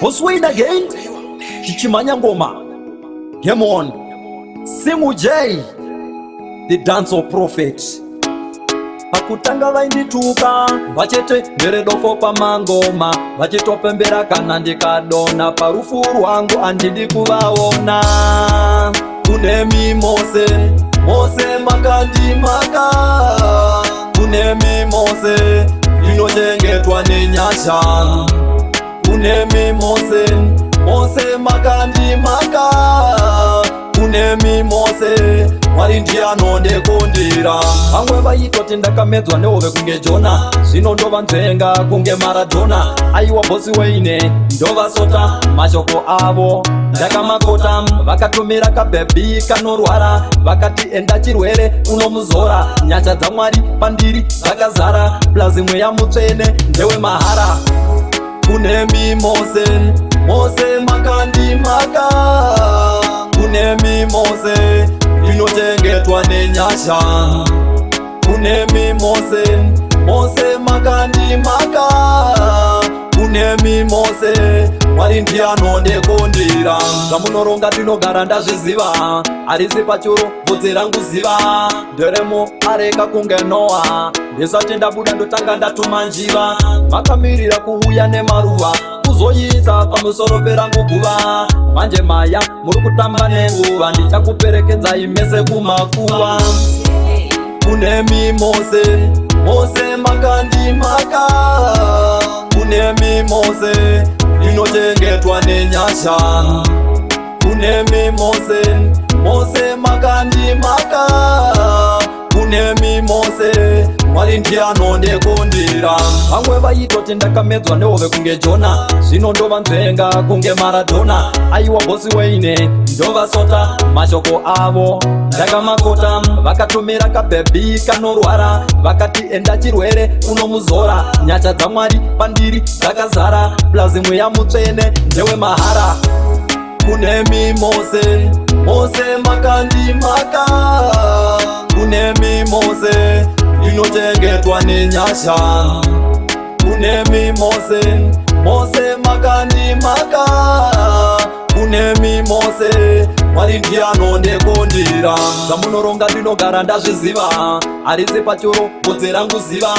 Oswin again, Chichimanya Ngoma. Come on, Simu J, the dance of prophet. Pakutanga vaindituka vachete nderedofo pamangoma vachitopembera kana ndikadona parufu rwangu andidi kuvaona. Kunemi Mose, Mose makandimaka. Kunemi Mose, inochengetwa nenyasha. Kunemi Mose, Mose makandimaka. Kunemi Mose, Mwari ndiye anondekundira. Amwe vaitoti ndakamedzwa nehove kunge Jona, zvino ndova nzvenga kunge Maradona. Aiwa bosi weine ndovasota mashoko avo ndakamakota. Vakatumira kabhebi kanorwara vakati enda chirwere unomuzora. Nyasha dzaMwari pandiri dzakazara, plazi mweya mutsvene ndewe mahara. Kunemi Mose, Mose makandimaka. Kunemi Mose, inochengetwa nenyasha. Kunemi Mose, Mose makandimaka. Kunemi Mose, Mwari ndiye anondekundira. Zvamunoronga ndinogara ndazviziva, harisi pachuru bvudzi rangu ziva. Nderemo areka kunge Noa, ndisati ndabuda ndotanga ndatuma njiva. Vakamirira kuuya nemaruva kuzoisa pamusoro perangu guva. Manje maya muri kutamba nenguva, ndichakuperekedzai mese kumakuva. Kunemi Mose, Mose makandimaka. Kunemi Mose, inochengetwa nenyasha. Kunemi Mose, Mose makandimaka. Kunemi Mose, Mwari ndiye anondekundira. Vamwe vaitoti ndakamedzwa nehove kunge Jona, zvino ndova nzvenga kunge Maradona. Aiwa bosi weine ndovasota mashoko avo ndakamakota. Vakatumira kabhebi kanorwara vakati enda chirwere unomuzora. Nyasha dzaMwari pandiri dzakazara, plazi mweya mutsvene ndewe mahara. Kunemi Mose, Mose makandimaka. Kunemi Mose, inochengetwa nenyasha. Kunemi Mose, Mose makandimaka. Kunemi Mose, Mwari ndiye anondekundira. Zvamunoronga ndinogara ndazviziva, harisi pachuru bvudzi rangu ziva.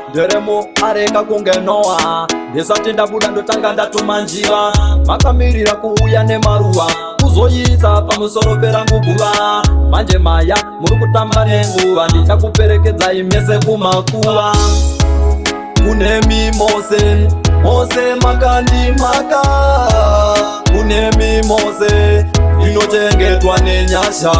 Nderemo areka kunge Noa, ndisati ndabuda ndotanga ndatuma njiva. Vakamirira kuuya nemaruva kuzoisa pamusoro perangu guva. Manje maya muri kutamba nenguva, ndichakuperekedzai mese kumakuva. Kunemi Mose, Mose makandimaka. Kunemi Mose, inochengetwa nenyasha.